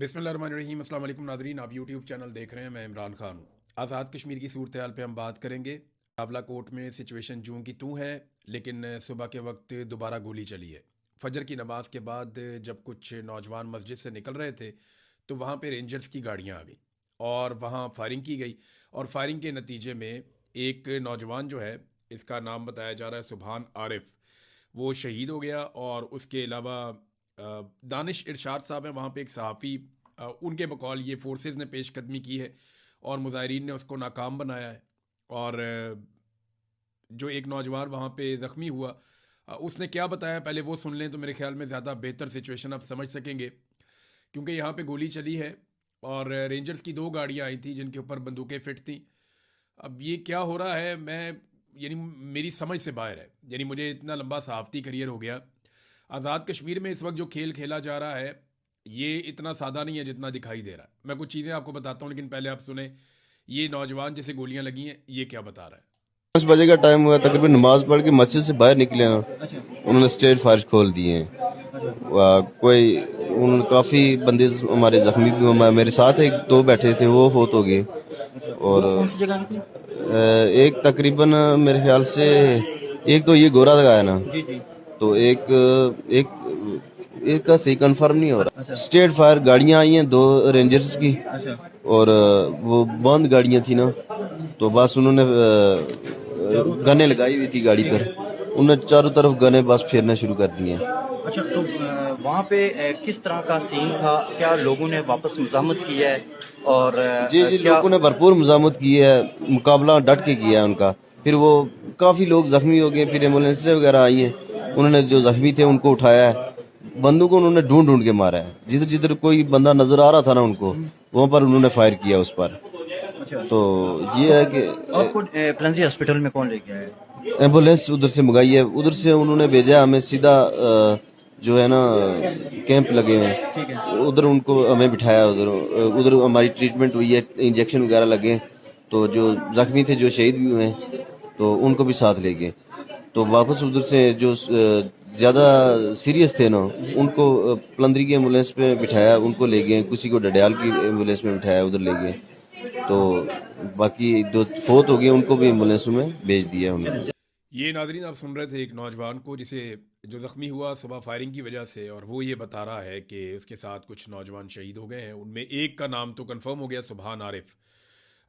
बिस्मिल्लाहिर्रहमानिर्रहीम। अस्सलाम वालेकुम नाज़रीन, आप यूट्यूब चैनल देख रहे हैं। मैं इमरान खान हूँ। आज़ाद कश्मीर की सूरत हाल पे हम बात करेंगे। आंवला कोट में सिचुएशन जूं की तूं है, लेकिन सुबह के वक्त दोबारा गोली चली है। फजर की नमाज के बाद जब कुछ नौजवान मस्जिद से निकल रहे थे तो वहाँ पे रेंजर्स की गाड़ियाँ आ गई और वहाँ फायरिंग की गई। और फायरिंग के नतीजे में एक नौजवान जो है, इसका नाम बताया जा रहा है सुभान आरिफ, वो शहीद हो गया। और उसके अलावा दानिश इरशाद साहब हैं वहाँ पे, एक सहाफ़ी, उनके बकौल ये फोर्सेस ने पेशकदमी की है और मुजाहिरीन ने उसको नाकाम बनाया है। और जो एक नौजवान वहाँ पे ज़ख्मी हुआ, उसने क्या बताया पहले वो सुन लें तो मेरे ख्याल में ज़्यादा बेहतर सिचुएशन आप समझ सकेंगे। क्योंकि यहाँ पे गोली चली है और रेंजर्स की दो गाड़ियाँ आई थी जिनके ऊपर बंदूकें फिट थी। अब ये क्या हो रहा है, मैं यानी मेरी समझ से बाहर है। यानी मुझे इतना लंबा सहाफ़ती करियर हो गया, आज़ाद कश्मीर में इस वक्त जो खेल खेला जा रहा है ये इतना सादा नहीं है जितना दिखाई दे रहा है। मैं कुछ चीज़ें आपको बताता हूँ, लेकिन पहले आप सुने ये नौजवान जैसे गोलियां लगी हैं ये क्या बता रहा है। 5 बजे का टाइम हुआ, तकरीबन नमाज पढ़ के मस्जिद से बाहर निकले ना, उन्होंने स्ट्रेट फायर खोल दिए हैं। कोई उन्होंने काफी बंदे हमारे जख्मी भी हुए। मेरे साथ एक दो बैठे थे, वो फोत हो गए। और वो कौन सी जगह की थी? एक तकरीबन मेरे ख्याल से एक तो ये गोरा लगाया ना, जी जी। तो एक एक का सही कंफर्म नहीं हो रहा। अच्छा स्ट्रेट फायर गाड़ियां आई हैं दो रेंजर्स की, अच्छा। और वो बंद गाड़ियां थी ना, तो बस उन्होंने गने लगाई हुई थी गाड़ी ठीक पर। है। उन्होंने चारों तरफ गने बस फेरना शुरू कर दिए। अच्छा, तो वहाँ पे किस तरह का सीन था? क्या लोगों ने वापस मज़ामत की है? और जी जी, क्या? लोगों ने भरपूर मजामत की है, मुकाबला डट के किया है उनका। फिर वो काफी लोग जख्मी हो गए, फिर एम्बुलेंस वगैरह आई हैं, उन्होंने जो जख्मी थे उनको उठाया है। बंदों को उन्होंने ढूंढ ढूंढ के मारा है, जिधर जिधर कोई बंदा नजर आ रहा था ना उनको, वहां पर उन्होंने फायर किया उस पर। अच्छा, तो ये है कि आपको प्लेंसी हॉस्पिटल में कौन लेके आया है? एम्बुलेंस उधर से मंगाई है, उधर से उन्होंने भेजा हमें सीधा। जो है ना, कैंप लगे हुए ठीक है। हैं उधर, उनको हमें बिठाया उधर। उधर हमारी ट्रीटमेंट हुई है, इंजेक्शन वगैरह लगे। तो जो जख्मी थे, जो शहीद भी हुए हैं, तो उनको भी साथ ले गए। तो वापस उधर से जो ज्यादा सीरियस थे ना, उनको पलंदरी की एम्बुलेंस पे बिठाया, उनको ले गए। किसी को डडियाल की एम्बुलेंस में बिठाया, उधर ले गए। तो बाकी जो फोत हो गए उनको भी एम्बुलेंसों में भेज दिया हमने। ये नाजरीन आप सुन रहे थे एक नौजवान को जिसे जो ज़ख्मी हुआ सुबह फायरिंग की वजह से, और वो ये बता रहा है कि उसके साथ कुछ नौजवान शहीद हो गए हैं। उनमें एक का नाम तो कंफर्म हो गया, सुभान आरिफ।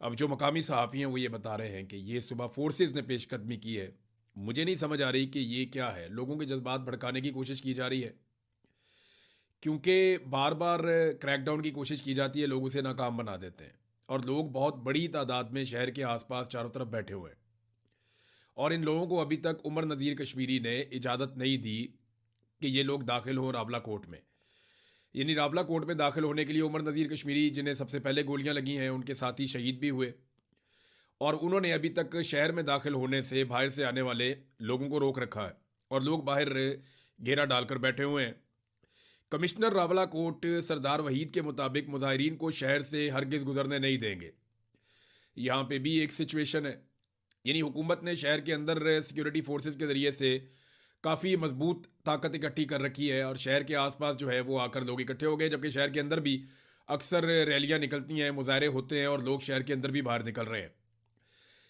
अब जो मकामी सहाफ़ी हैं वो ये बता रहे हैं कि ये सुबह फोर्सेस ने पेशकदमी की है। मुझे नहीं समझ आ रही कि ये क्या है, लोगों के जज्बात भड़काने की कोशिश की जा रही है। क्योंकि बार बार क्रैकडाउन की कोशिश की जाती है, लोग उसे नाकाम बना देते हैं। और लोग बहुत बड़ी तादाद में शहर के आसपास चारों तरफ बैठे हुए हैं। और इन लोगों को अभी तक उमर नज़ीर कश्मीरी ने इजाज़त नहीं दी कि ये लोग दाखिल हों रावला कोट में। यानी रावला कोट में दाखिल होने के लिए उमर नज़ीर कश्मीरी, जिन्हें सबसे पहले गोलियां लगी हैं, उनके साथी शहीद भी हुए। और उन्होंने अभी तक शहर में दाखिल होने से बाहर से आने वाले लोगों को रोक रखा है और लोग बाहर घेरा डालकर बैठे हुए हैं। कमिश्नर रावला कोट सरदार वहीद के मुताबिक मुजाहिरीन को शहर से हरगिज गुजरने नहीं देंगे। यहाँ पे भी एक सिचुएशन है। यानी हुकूमत ने शहर के अंदर सिक्योरिटी फोर्सेस के ज़रिए से काफ़ी मजबूत ताकत इकट्ठी कर रखी है और शहर के आसपास जो है वो आकर लोग इकट्ठे हो गए। जबकि शहर के अंदर भी अक्सर रैलियां निकलती हैं, मुजाहरे होते हैं और लोग शहर के अंदर भी बाहर निकल रहे हैं।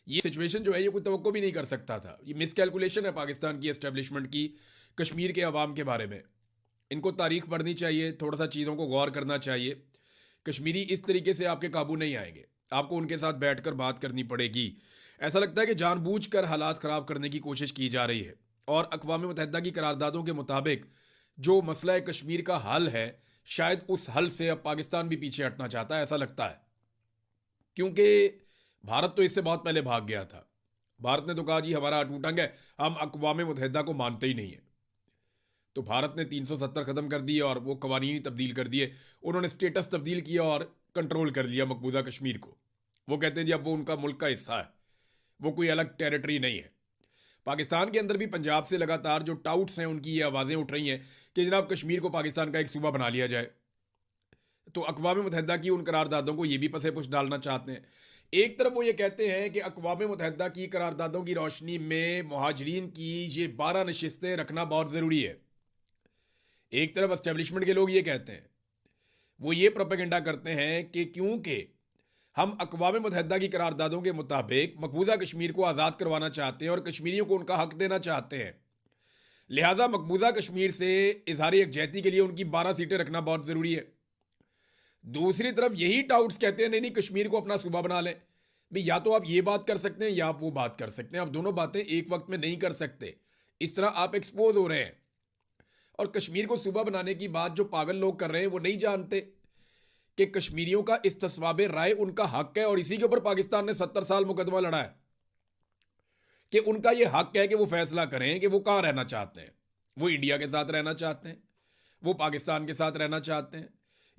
ये सिचुएशन जो है ये कोई तवक्को भी नहीं कर सकता था। ये मिसकैलकुलेशन है पाकिस्तान की एस्टेब्लिशमेंट की कश्मीर के अवाम के बारे में। इनको तारीख पढ़नी चाहिए, थोड़ा सा चीज़ों को गौर करना चाहिए। कश्मीरी इस तरीके से आपके काबू नहीं आएंगे, आपको उनके साथ बैठकर बात करनी पड़ेगी। ऐसा लगता है कि जानबूझकर हालात ख़राब करने की कोशिश की जा रही है। और अक़वाम मुत्तहिदा की करारदादों के मुताबिक जो मसला कश्मीर का हल है, शायद उस हल से अब पाकिस्तान भी पीछे हटना चाहता है, ऐसा लगता है। क्योंकि भारत तो इससे बहुत पहले भाग गया था। भारत ने तो कहा जी हमारा अटूटंग है, हम अक़वाम मुत्तहिदा को मानते ही नहीं है। तो भारत ने 370 ख़त्म कर दिए और वो कवानीन तब्दील कर दिए। उन्होंने स्टेटस तब्दील किया और कंट्रोल कर लिया मकबूजा कश्मीर को। वो कहते हैं जी अब वो उनका मुल्क का हिस्सा है, वो कोई अलग टेरिटरी नहीं है। पाकिस्तान के अंदर भी पंजाब से लगातार जो टाउट्स हैं उनकी ये आवाज़ें उठ रही हैं कि जनाब कश्मीर को पाकिस्तान का एक सूबा बना लिया जाए। तो अक़वाम मुत्तहिदा की उन करारदादों को ये भी पसे पुश डालना चाहते हैं। एक तरफ वो ये कहते हैं कि अक़वाम मुत्तहिदा की करारदादों की रोशनी में मुहाजिरीन की ये 12 नशिस्तें रखना बहुत ज़रूरी है। एक तरफ एस्टेब्लिशमेंट के लोग ये कहते हैं। वो ये प्रोपेगेंडा करते हैं कि क्योंकि हम अक़वाम मुत्तहिदा की करारदादों के मुताबिक मकबूजा कश्मीर को आज़ाद करवाना चाहते हैं और कश्मीरियों को उनका हक देना चाहते हैं, लिहाजा मकबूजा कश्मीर से इजहार यकजहती के लिए उनकी 12 सीटें रखना बहुत ज़रूरी है। दूसरी तरफ यही टाउट्स कहते हैं नहीं नहीं कश्मीर को अपना सूबा बना लें। भाई या तो आप ये बात कर सकते हैं या आप वो बात कर सकते हैं, आप दोनों बातें एक वक्त में नहीं कर सकते। इस तरह आप एक्सपोज हो रहे हैं। और कश्मीर को सूबा बनाने की बात जो पागल लोग कर रहे हैं वो नहीं जानते कि कश्मीरियों का इस्तिस्वाब राय उनका हक है और इसी के ऊपर पाकिस्तान ने 70 साल मुकदमा लड़ा है कि उनका ये हक है कि वो फैसला करें कि वो कहाँ रहना चाहते हैं। वो इंडिया के साथ रहना चाहते हैं, वो पाकिस्तान के साथ रहना चाहते हैं,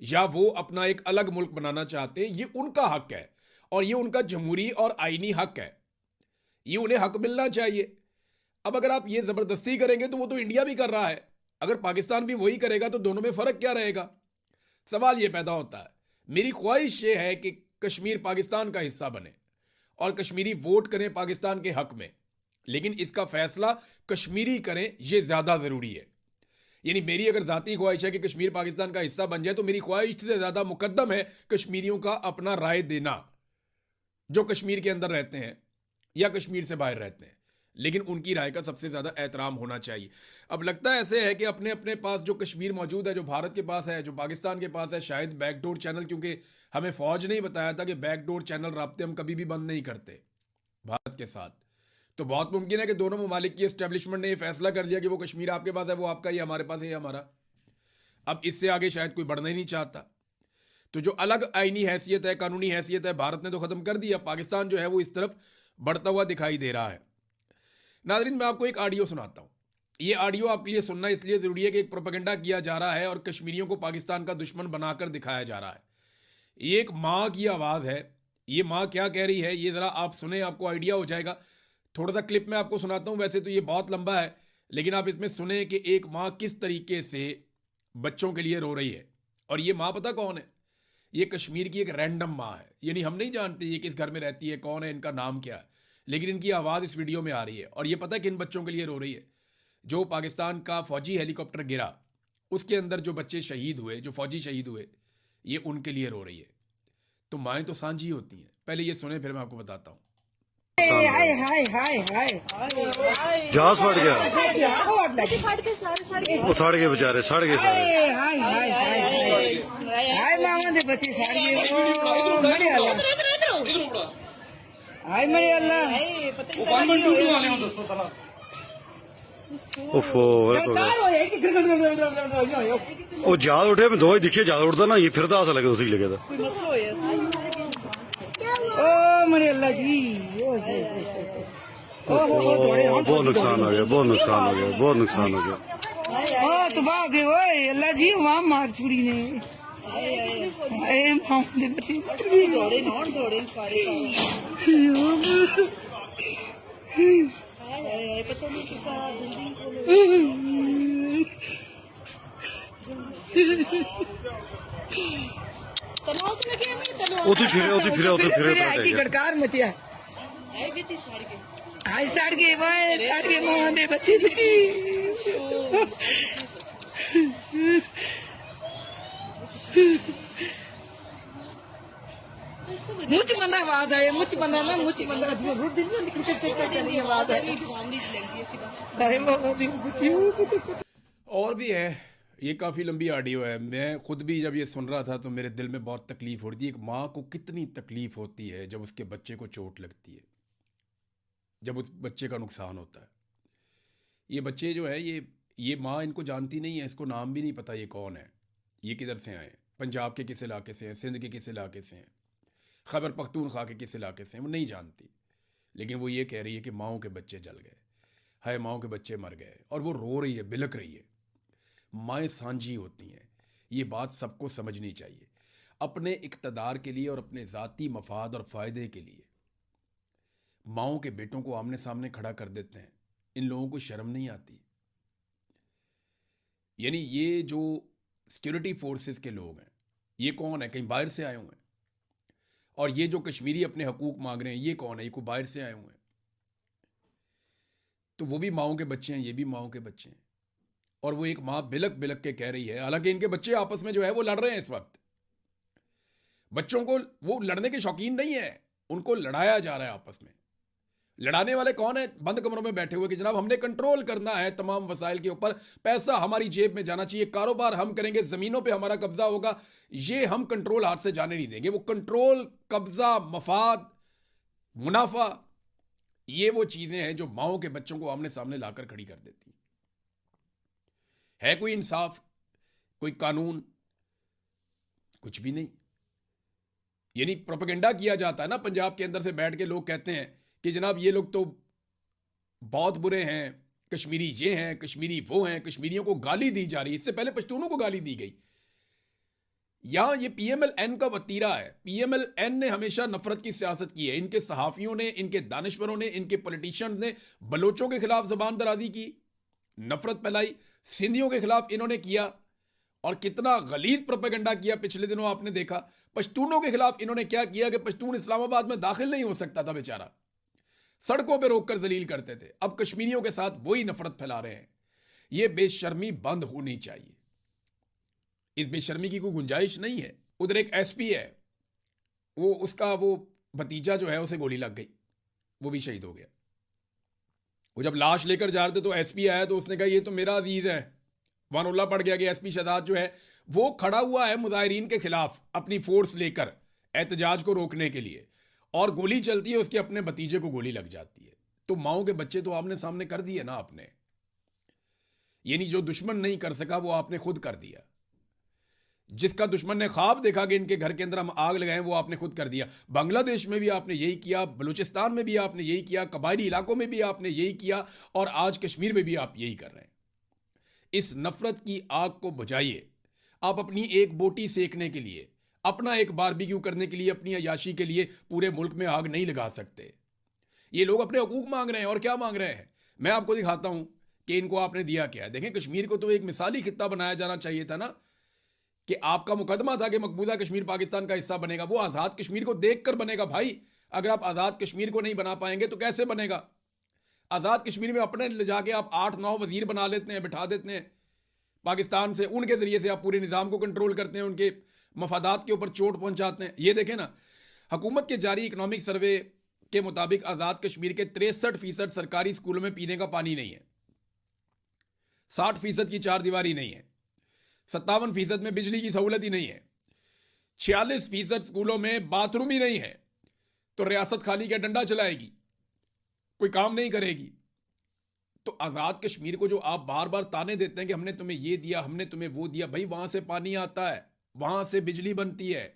या वो अपना एक अलग मुल्क बनाना चाहते हैं। ये उनका हक है और ये उनका जमहूरी और आईनी हक है, ये उन्हें हक मिलना चाहिए। अब अगर आप ये ज़बरदस्ती करेंगे तो वो तो इंडिया भी कर रहा है, अगर पाकिस्तान भी वही करेगा तो दोनों में फ़र्क क्या रहेगा। सवाल ये पैदा होता है। मेरी ख्वाहिश ये है कि कश्मीर पाकिस्तान का हिस्सा बने और कश्मीरी वोट करें पाकिस्तान के हक में, लेकिन इसका फैसला कश्मीरी करें, यह ज़्यादा ज़रूरी है। यानी मेरी अगर ज़ाती ख्वाहिश है कि कश्मीर पाकिस्तान का हिस्सा बन जाए तो मेरी ख्वाहिश से ज़्यादा मुकद्दम है कश्मीरियों का अपना राय देना, जो कश्मीर के अंदर रहते हैं या कश्मीर से बाहर रहते हैं, लेकिन उनकी राय का सबसे ज़्यादा एहतराम होना चाहिए। अब लगता है ऐसे है कि अपने अपने पास जो कश्मीर मौजूद है, जो भारत के पास है, जो पाकिस्तान के पास है, शायद बैकडोर चैनल, क्योंकि हमें फ़ौज ने ही बताया था कि बैकडोर चैनल राब्ते हम कभी भी बंद नहीं करते भारत के साथ, तो बहुत मुमकिन है कि दोनों ममालिक की एस्टेब्लिशमेंट ने यह फैसला कर दिया कि वो कश्मीर आपके पास है, वो आपका, ये हमारे पास है, ये हमारा। अब इससे आगे शायद कोई बढ़ना ही नहीं चाहता। तो जो अलग आईनी हैसियत है, कानूनी हैसियत है, भारत ने तो ख़त्म कर दिया। पाकिस्तान जो है वो इस तरफ बढ़ता हुआ दिखाई दे रहा है। नाज़रीन, मैं आपको एक ऑडियो सुनाता हूँ। ये ऑडियो आपके लिए सुनना इसलिए ज़रूरी है कि एक प्रोपेगेंडा किया जा रहा है और कश्मीरियों को पाकिस्तान का दुश्मन बनाकर दिखाया जा रहा है। ये एक माँ की आवाज़ है। ये माँ क्या कह रही है ये ज़रा आप सुने, आपको आइडिया हो जाएगा। थोड़ा सा क्लिप मैं आपको सुनाता हूँ, वैसे तो ये बहुत लंबा है, लेकिन आप इसमें सुने कि एक माँ किस तरीके से बच्चों के लिए रो रही है। और ये माँ पता कौन है? ये कश्मीर की एक रैंडम माँ है, यानी हम नहीं जानते ये किस घर में रहती है, कौन है, इनका नाम क्या है, लेकिन इनकी आवाज़ इस वीडियो में आ रही है। और ये पता है किन बच्चों के लिए रो रही है? जो पाकिस्तान का फ़ौजी हेलीकॉप्टर गिरा, उसके अंदर जो बच्चे शहीद हुए, जो फ़ौजी शहीद हुए, ये उनके लिए रो रही है। तो माएँ तो सांझी होती हैं। पहले ये सुने, फिर मैं आपको बताता हूँ। हाय हाय हाय हाय जहाज फट गया, हाय वो सड़ गए बेचारे, सड़ गए सारे। हाय हाय हाय हाय मामा दे बच्चे साड़ी मड़े अल्लाह, हाय मड़े अल्लाह, ओफो वो जहाज उठे, मैं दो ही दिखे जहाज उड़ता ना, ये फिरदा ऐसा लगे, उसी लगे था। ओ मड़े अल्लाह जी, बहुत नुकसान हो गया, बहुत नुकसान हो गया, बहुत नुकसान हो गया। ओ तबाह गए ओए अल्लाह जी, वहां मार छुड़ी ने ए मामा दे बच्चे दौड़े नॉन दौड़े सारे पता नहीं किसा की गड़कार मचिया हाय साड़ के मामा दे बच्चे बच्ची मुझ बंदा आवाज आए, मुझ बंदा ना, मुझ बंदा रूप दिन में निकल के करनी आवाज है। और भी है, ये काफ़ी लंबी ऑडियो है। मैं खुद भी जब ये सुन रहा था तो मेरे दिल में बहुत तकलीफ़ हो रही थी। एक माँ को कितनी तकलीफ़ होती है जब उसके बच्चे को चोट लगती है, जब उस बच्चे का नुकसान होता है। ये बच्चे जो है ये माँ इनको जानती नहीं है, इसको नाम भी नहीं पता ये कौन है, ये किधर से आए, पंजाब के किस इलाके से हैं, सिंध के किस इलाके से हैं, खैबर पख्तूनख्वा के किस इलाके से हैं, वो नहीं जानती। लेकिन वो ये कह रही है कि माँओं के बच्चे जल गए, हाय माँओं के बच्चे मर गए, और वो रो रही है, बिलक रही है। माएँ सांझी होती हैं, ये बात सबको समझनी चाहिए। अपने इक़्तिदार के लिए और अपने ज़ाती मफाद और फ़ायदे के लिए माँओं के बेटों को आमने सामने खड़ा कर देते हैं। इन लोगों को शर्म नहीं आती। यानी ये जो सिक्योरिटी फोर्सेस के लोग हैं, ये कौन है? कहीं बाहर से आए हुए हैं। और ये जो कश्मीरी अपने हकूक़ मांग रहे हैं, ये कौन है? ये कोई बाहर से आए हुए हैं। तो वो भी माँओं के बच्चे हैं, ये भी माँओं के बच्चे हैं। और वो एक माँ बिलक बिलक के कह रही है, हालांकि इनके बच्चे आपस में जो है वो लड़ रहे हैं इस वक्त, बच्चों को, वो लड़ने के शौकीन नहीं है, उनको लड़ाया जा रहा है आपस में। लड़ाने वाले कौन है? बंद कमरों में बैठे हुए कि जनाब हमने कंट्रोल करना है तमाम वसाइल के ऊपर, पैसा हमारी जेब में जाना चाहिए, कारोबार हम करेंगे, जमीनों पे हमारा कब्जा होगा, ये हम कंट्रोल हाथ से जाने नहीं देंगे। वो कंट्रोल, कब्जा, मफाद, मुनाफा, ये वो चीजें हैं जो माओ के बच्चों को आमने सामने लाकर खड़ी कर देती है। कोई इंसाफ, कोई कानून, कुछ भी नहीं। यानी प्रोपेगेंडा किया जाता है ना, पंजाब के अंदर से बैठ के लोग कहते हैं कि जनाब ये लोग तो बहुत बुरे हैं, कश्मीरी ये हैं, कश्मीरी वो हैं, कश्मीरियों को गाली दी जा रही है। इससे पहले पश्तूनों को गाली दी गई। यहां ये पीएमएल-एन का वतीरा है। पीएमएल-एन ने हमेशा नफरत की सियासत की है। इनके सहाफियों ने, इनके दानिश्वरों ने, इनके पॉलिटिशियंस ने बलोचों के खिलाफ जबान दराजी की, नफरत फैलाई, सिंधियों के खिलाफ इन्होंने किया, और कितना गलीज प्रोपेगेंडा किया पिछले दिनों आपने देखा। पश्तूनों के खिलाफ इन्होंने क्या किया कि पश्तून इस्लामाबाद में दाखिल नहीं हो सकता था बेचारा, सड़कों पे रोककर जलील करते थे। अब कश्मीरियों के साथ वही नफरत फैला रहे हैं। यह बेशर्मी बंद होनी चाहिए। इस बेशर्मी की कोई गुंजाइश नहीं है। उधर एक एसपी है, उसका भतीजा जो है उसे गोली लग गई, वो भी शहीद हो गया। वो जब लाश लेकर जा रहे थे तो एसपी आया तो उसने कहा ये तो मेरा अजीज है। वहां रोला पड़ गया कि एसपी शहजाद जो है वो खड़ा हुआ है मुजाहिरीन के खिलाफ अपनी फोर्स लेकर एहतजाज को रोकने के लिए, और गोली चलती है, उसके अपने भतीजे को गोली लग जाती है। तो माओ के बच्चे तो आपने सामने कर दिए ना आपने। यानी जो दुश्मन नहीं कर सका वो आपने खुद कर दिया। जिसका दुश्मन ने ख्वाब देखा कि इनके घर के अंदर हम आग लगाएं, वो आपने खुद कर दिया। बांग्लादेश में भी आपने यही किया, बलूचिस्तान में भी आपने यही किया, कबायली इलाकों में भी आपने यही किया, और आज कश्मीर में भी आप यही कर रहे हैं। इस नफरत की आग को बुझाइए। आप अपनी एक बोटी सेकने के लिए, अपना एक बारबेक्यू करने के लिए, अपनी अयाशी के लिए पूरे मुल्क में आग नहीं लगा सकते। ये लोग अपने हकूक मांग रहे हैं, और क्या मांग रहे हैं मैं आपको दिखाता हूं कि इनको आपने दिया क्या है। देखें, कश्मीर को तो एक मिसाली खित्ता बनाया जाना चाहिए था ना, कि आपका मुकदमा था कि मकबूजा कश्मीर पाकिस्तान का हिस्सा बनेगा। वो आज़ाद कश्मीर को देखकर बनेगा भाई। अगर आप आज़ाद कश्मीर को नहीं बना पाएंगे तो कैसे बनेगा? आज़ाद कश्मीर में अपने ले जाके आप 8-9 वजीर बना लेते हैं, बिठा देते हैं पाकिस्तान से, उनके जरिए से आप पूरे निज़ाम को कंट्रोल करते हैं, उनके मफादात के ऊपर चोट पहुंचाते हैं। ये देखें ना, हुकूमत के जारी इकनॉमिक सर्वे के मुताबिक आज़ाद कश्मीर के 63% सरकारी स्कूलों में पीने का पानी नहीं है, 60% की चार दीवारी नहीं है, 57% में बिजली की सहूलत ही नहीं है, 46% स्कूलों में बाथरूम ही नहीं है। तो रियासत खाली का डंडा चलाएगी, कोई काम नहीं करेगी। तो आज़ाद कश्मीर को जो आप बार बार ताने देते हैं कि हमने तुम्हें ये दिया, हमने तुम्हें वो दिया, भाई वहां से पानी आता है, वहां से बिजली बनती है।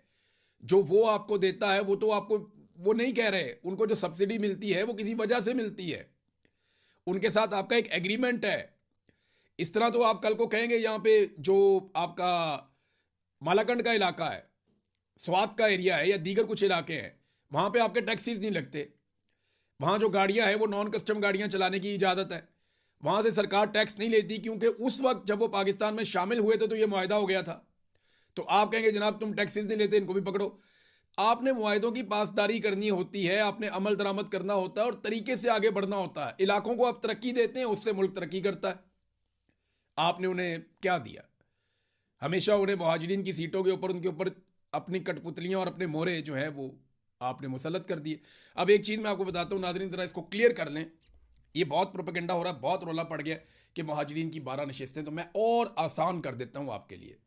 जो वो आपको देता है वो तो आपको वो नहीं कह रहे, उनको जो सब्सिडी मिलती है वो किसी वजह से मिलती है, उनके साथ आपका एक एग्रीमेंट है। इस तरह तो आप कल को कहेंगे यहाँ पे जो आपका मालाकंड का इलाका है, स्वात का एरिया है, या दीगर कुछ इलाके हैं, वहां पे आपके टैक्सीज नहीं लगते। वहां जो गाड़ियां हैं वो नॉन कस्टम गाड़ियां चलाने की इजाजत है, वहां से सरकार टैक्स नहीं लेती, क्योंकि उस वक्त जब वो पाकिस्तान में शामिल हुए थे तो ये मुआहदा हो गया था। तो आप कहेंगे जनाब तुम टैक्सेस नहीं लेते, इनको भी पकड़ो। आपने मुआहदों की पासदारी करनी होती है, आपने अमल दरामद करना होता है और तरीके से आगे बढ़ना होता है। इलाकों को आप तरक्की देते हैं, उससे मुल्क तरक्की करता है। आपने उन्हें क्या दिया? हमेशा उन्हें मुहाजिरीन की सीटों के ऊपर, उनके ऊपर अपनी कठपुतलियां और अपने मोहरे जो हैं वो आपने मुसल्लत कर दिए। अब एक चीज़ मैं आपको बताता हूँ नाज़रीन, ज़रा इसको क्लियर कर लें। ये बहुत प्रोपेगेंडा हो रहा है, बहुत रोला पड़ गया कि मुहाजिरीन की 12 नशिस्तें, तो मैं और आसान कर देता हूँ आपके लिए।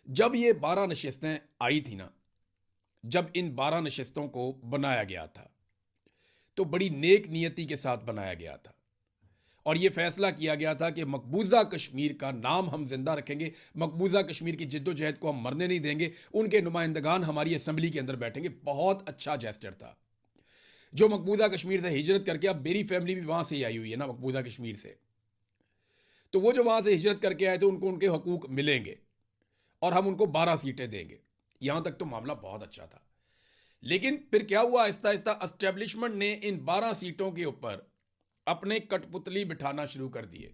जब ये 12 नशिस्तें आई थी ना, जब इन 12 नशिस्तों को बनाया गया था तो बड़ी नेक नियति के साथ बनाया गया था, और यह फैसला किया गया था कि मकबूजा कश्मीर का नाम हम जिंदा रखेंगे, मकबूजा कश्मीर की जिद्दोजहद को हम मरने नहीं देंगे, उनके नुमाइंदगान हमारी असम्बली के अंदर बैठेंगे। बहुत अच्छा जेस्चर था। जो मकबूजा कश्मीर से हिजरत करके, अब मेरी फैमिली भी वहां से ही आई हुई है ना मकबूजा कश्मीर से, तो वो जो वहां से हिजरत करके आए थे उनको उनके हकूक मिलेंगे और हम उनको 12 सीटें देंगे। यहां तक तो मामला बहुत अच्छा था। लेकिन फिर क्या हुआ, आहिस्ता आहिस्ता एस्टेब्लिशमेंट ने इन 12 सीटों के ऊपर अपने कठपुतली बिठाना शुरू कर दिए,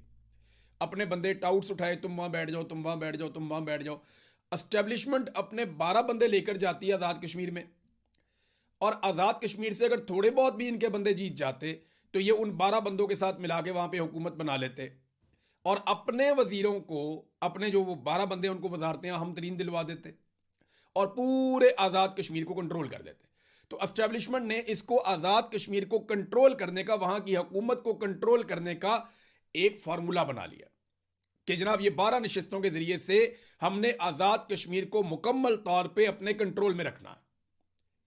अपने बंदे टाउट्स उठाए, तुम वहां बैठ जाओ, तुम वहां बैठ जाओ, तुम वहां बैठ जाओ। एस्टेब्लिशमेंट अपने 12 बंदे लेकर जाती है आज़ाद कश्मीर में, और आज़ाद कश्मीर से अगर थोड़े बहुत भी इनके बंदे जीत जाते तो ये उन 12 बंदों के साथ मिला के वहां पे हुकूमत बना लेते, और अपने वजीरों को, अपने जो वो 12 बंदे उनको वजारतें हम तरीन दिलवा देते, और पूरे आज़ाद कश्मीर को कंट्रोल कर देते। तो एस्टेब्लिशमेंट ने इसको आज़ाद कश्मीर को कंट्रोल करने का, वहां की हुकूमत को कंट्रोल करने का एक फार्मूला बना लिया कि जनाब ये 12 नशिस्तों के जरिए से हमने आज़ाद कश्मीर को मुकम्मल तौर पे अपने कंट्रोल में रखना है।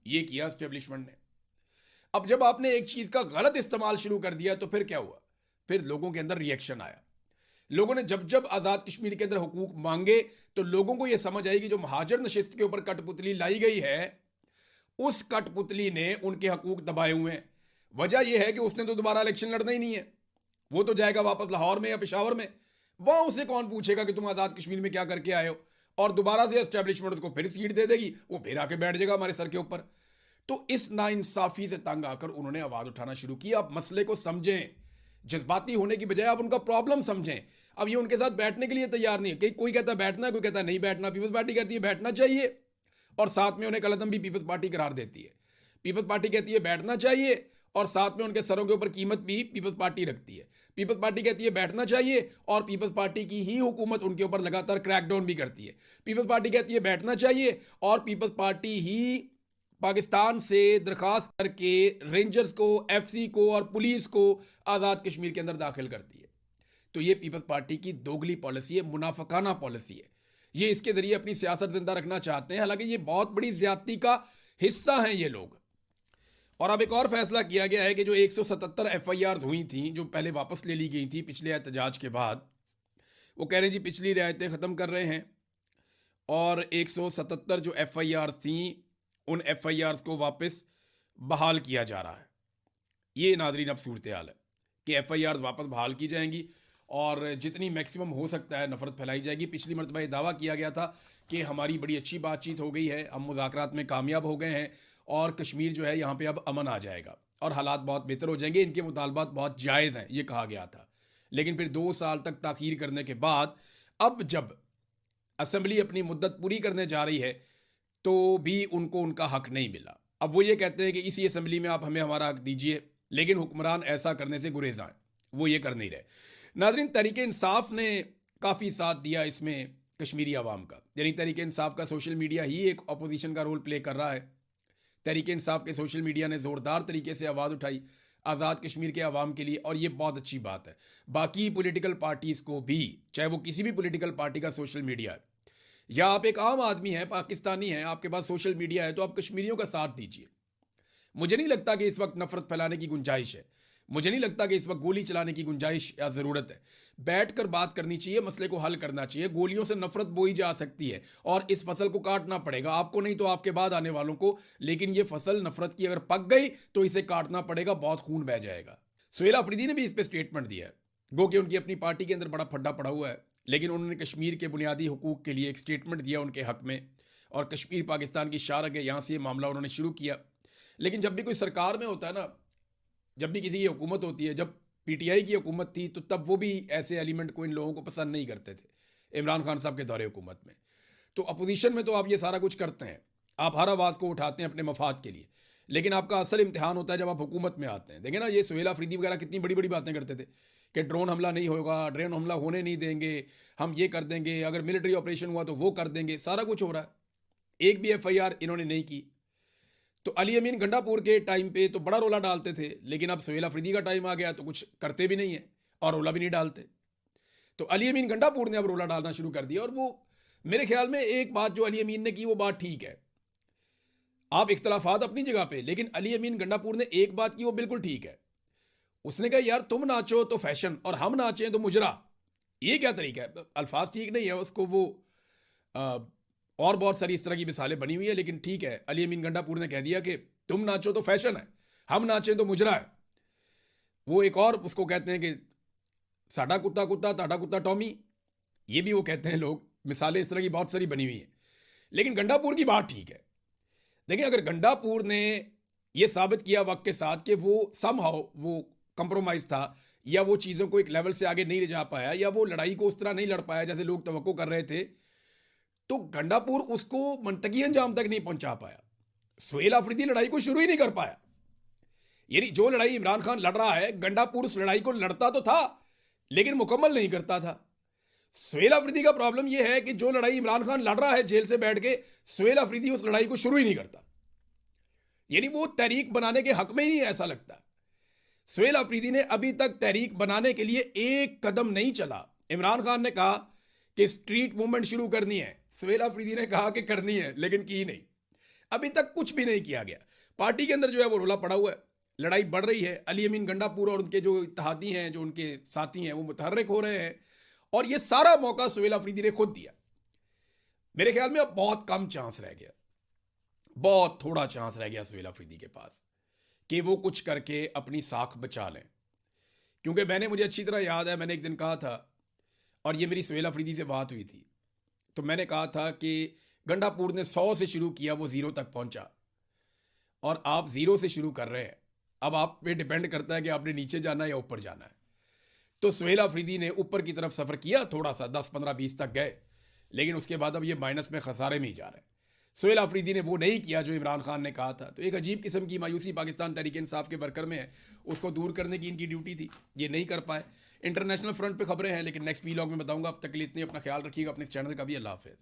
ये किया एस्टेब्लिशमेंट ने। अब जब आपने एक चीज का गलत इस्तेमाल शुरू कर दिया तो फिर क्या हुआ? फिर लोगों के अंदर रिएक्शन आया। लोगों ने जब जब आज़ाद कश्मीर के अंदर हुकूक मांगे तो लोगों को यह समझ आई कि जो महाजर नशिस्त के ऊपर कठपुतली लाई गई है, उस कठपुतली ने उनके हकूक दबाए हुए हैं। वजह यह है कि उसने तो दोबारा इलेक्शन लड़ना ही नहीं है, वो तो जाएगा वापस लाहौर में या पेशावर में। वहां उसे कौन पूछेगा कि तुम आज़ाद कश्मीर में क्या करके आए हो, और दोबारा से एस्टेब्लिशमेंट उसको फिर सीट दे देगी, वो फिर आके बैठ जाएगा हमारे सर के ऊपर। तो इस नाइंसाफी से तंग आकर उन्होंने आवाज उठाना शुरू की। आप मसले को समझें, जज्बाती होने की बजाय आप उनका प्रॉब्लम समझें। अब ये उनके साथ बैठने के लिए तैयार नहीं है। कोई कहता है बैठना, कोई कहता है नहीं बैठना। पीपल्स पार्टी कहती है बैठना चाहिए और साथ में उन्हें कलदम भी पीपल्स पार्टी करार देती है। पीपल्स पार्टी कहती है बैठना चाहिए और साथ में उनके सरों के ऊपर कीमत भी पीपल्स पार्टी रखती है। पीपल्स पार्टी कहती है बैठना चाहिए और पीपल्स पार्टी की ही हुकूमत उनके ऊपर लगातार क्रैकडाउन भी करती है। पीपल्स पार्टी कहती है बैठना चाहिए और पीपल्स पार्टी ही पाकिस्तान से दरखास्त करके रेंजर्स को, एफसी को और पुलिस को आज़ाद कश्मीर के अंदर दाखिल करती है। तो ये पीपल्स पार्टी की दोगली पॉलिसी है, मुनाफिकाना पॉलिसी है। ये इसके जरिए अपनी सियासत जिंदा रखना चाहते हैं। हालांकि ये बहुत बड़ी ज्यादती का हिस्सा हैं ये लोग। और अब एक और फैसला किया गया है कि जो 177 एफआईआर हुई थी, जो पहले वापस ले ली गई थी पिछले एहतजाज के बाद, वो कह रहे हैं जी पिछली रियायतें ख़त्म कर रहे हैं और 177 जो एफआईआर थी उन एफआईआर को वापस बहाल किया जा रहा है। ये नादरीन अब सूरत हाल है कि एफआईआर वापस बहाल की जाएंगी और जितनी मैक्सिमम हो सकता है नफरत फैलाई जाएगी। पिछली मरतबा ये दावा किया गया था कि हमारी बड़ी अच्छी बातचीत हो गई है, हम मुज़ाकरात में कामयाब हो गए हैं और कश्मीर जो है यहाँ पे अब अमन आ जाएगा और हालात बहुत बेहतर हो जाएंगे, इनके मुतालबात बहुत जायज़ हैं, ये कहा गया था। लेकिन फिर 2 साल तक ताख़ीर करने के बाद अब जब असम्बली अपनी मुद्दत पूरी करने जा रही है तो भी उनको उनका हक नहीं मिला। अब वो ये कहते हैं कि इसी असम्बली में आप हमें हमारा हक दीजिए, लेकिन हुक्मरान ऐसा करने से गुरेज़ आए, वो ये कर नहीं रहे। नाज़रीन, तहरीक इंसाफ ने काफ़ी साथ दिया इसमें कश्मीरी आवाम का, यानी तहरीक इंसाफ का सोशल मीडिया ही एक अपोजिशन का रोल प्ले कर रहा है। तहरीक इंसाफ के सोशल मीडिया ने ज़ोरदार तरीके से आवाज़ उठाई आज़ाद कश्मीर के आवाम के लिए और ये बहुत अच्छी बात है। बाकी पॉलिटिकल पार्टीज़ को भी, चाहे वो किसी भी पॉलिटिकल पार्टी का सोशल मीडिया है या आप एक आम आदमी हैं, पाकिस्तानी हैं, आपके पास सोशल मीडिया है, तो आप कश्मीरियों का साथ दीजिए। मुझे नहीं लगता कि इस वक्त नफरत फैलाने की गुंजाइश है, मुझे नहीं लगता कि इस वक्त गोली चलाने की गुंजाइश या ज़रूरत है। बैठकर बात करनी चाहिए, मसले को हल करना चाहिए। गोलियों से नफरत बोई जा सकती है और इस फसल को काटना पड़ेगा, आपको नहीं तो आपके बाद आने वालों को। लेकिन ये फसल नफरत की अगर पक गई तो इसे काटना पड़ेगा, बहुत खून बह जाएगा। सुहेल अफरीदी ने भी इस पर स्टेटमेंट दिया है, गो कि उनकी अपनी पार्टी के अंदर बड़ा फड्डा पड़ा हुआ है, लेकिन उन्होंने कश्मीर के बुनियादी हुकूक के लिए एक स्टेटमेंट दिया उनके हक में और कश्मीर पाकिस्तान की शारग है, यहाँ से ये मामला उन्होंने शुरू किया। लेकिन जब भी कोई सरकार में होता है ना, जब भी किसी की हुकूमत होती है, जब पीटीआई की हुकूमत थी तो तब वो भी ऐसे एलिमेंट को इन लोगों को पसंद नहीं करते थे इमरान खान साहब के दौरे हुकूमत में। तो अपोजिशन में तो आप ये सारा कुछ करते हैं, आप हर आवाज़ को उठाते हैं अपने मफाद के लिए, लेकिन आपका असल इम्तिहान होता है जब आप हुकूमत में आते हैं। देखें ना, ये सुहेल अफरीदी वगैरह कितनी बड़ी बड़ी बातें करते थे कि ड्रोन हमला नहीं होगा, ड्रोन हमला होने नहीं देंगे, हम ये कर देंगे, अगर मिलिट्री ऑपरेशन हुआ तो वो कर देंगे। सारा कुछ हो रहा है, एक भी एफआईआर इन्होंने नहीं की। तो अली अमीन गंडापुर के टाइम पे तो बड़ा रोला डालते थे, लेकिन अब सुहेल अफरीदी का टाइम आ गया तो कुछ करते भी नहीं है और रोला भी नहीं डालते। तो अली अमीन गंडापुर ने अब रोला डालना शुरू कर दिया। और वो मेरे ख्याल में एक बात जो अली अमीन ने की वो बात ठीक है, आप इख्तलाफात अपनी जगह पे, लेकिन अली अमीन गंडापुर ने एक बात की वो बिल्कुल ठीक है। उसने कहा यार तुम नाचो तो फैशन और हम नाचें तो मुजरा, ये क्या तरीका है? अल्फाज ठीक नहीं है उसको, वो और बहुत सारी इस तरह की मिसालें बनी हुई है, लेकिन ठीक है, अली अमीन गंडापुर ने कह दिया कि तुम नाचो तो फैशन है, हम नाचें तो मुजरा है। वो एक और उसको कहते हैं कि साडा कुत्ता कुत्ता ताडा कुत्ता टॉमी, ये भी वो कहते हैं लोग। मिसालें इस तरह की बहुत सारी बनी हुई हैं, लेकिन गंडापुर की बात ठीक है। देखिए, अगर गंडापुर ने ये साबित किया वक्त के साथ कि वो समहाउ वो कंप्रोमाइज था या वो चीज़ों को एक लेवल से आगे नहीं ले जा पाया या वो लड़ाई को उस तरह नहीं लड़ पाया जैसे लोग तवक्को कर रहे थे, तो गंडापुर उसको मंतकी अंजाम तक नहीं पहुंचा पाया। सुहेल अफरीदी लड़ाई को शुरू ही नहीं कर पाया। यानी जो लड़ाई इमरान खान लड़ रहा है, गंडापुर उस लड़ाई को लड़ता तो था लेकिन मुकम्मल नहीं करता था। सुहेल अफरीदी का प्रॉब्लम यह है कि जो लड़ाई इमरान खान लड़ रहा है जेल से बैठ के, सुहेल अफरीदी उस लड़ाई को शुरू ही नहीं करता, यानी वो तहरीक बनाने के हक में ही नहीं ऐसा लगता। सुहेल अफरीदी ने अभी तक तहरीक बनाने के लिए एक कदम नहीं चला। इमरान खान ने कहा कि स्ट्रीट मूवमेंट शुरू करनी है, सुहेल अफरीदी ने कहा कि करनी है, लेकिन की नहीं। अभी तक कुछ भी नहीं किया गया। पार्टी के अंदर जो है वो रोला पड़ा हुआ है, लड़ाई बढ़ रही है। अली अमीन गंडापुर और उनके जो इत्तेहादी हैं, जो उनके साथी हैं, वो मुतहर्रिक हो रहे हैं, और ये सारा मौका सुहेल अफरीदी ने खुद दिया। मेरे ख्याल में अब बहुत कम चांस रह गया, बहुत थोड़ा चांस रह गया सुहेल अफरीदी के पास कि वो कुछ करके अपनी साख बचा लें। क्योंकि मुझे अच्छी तरह याद है, मैंने एक दिन कहा था, और ये मेरी सुहेल अफरीदी से बात हुई थी, तो मैंने कहा था कि गंडापुर ने 100 से शुरू किया, वो 0 तक पहुंचा, और आप 0 से शुरू कर रहे हैं। अब आप पे डिपेंड करता है कि आपने नीचे जाना है या ऊपर जाना है। तो सुहेल अफरीदी ने ऊपर की तरफ सफ़र किया, थोड़ा सा 10, 15, 20 तक गए, लेकिन उसके बाद अब ये माइनस में खसारे में ही जा रहे हैं। सुहेल अफरीदी ने वो नहीं किया जो इमरान खान ने कहा था। तो एक अजीब किस्म की मायूसी पाकिस्तान तहरीक इंसाफ के वर्कर में है, उसको दूर करने की इनकी ड्यूटी थी, ये नहीं कर पाए। इंटरनेशनल फ्रंट पे खबरें हैं, लेकिन नेक्स्ट वीलॉग में बताऊंगा। अब तक के लिए इतने, अपना ख्याल रखिएगा, अपने चैनल का भी। अल्लाह हाफिज़।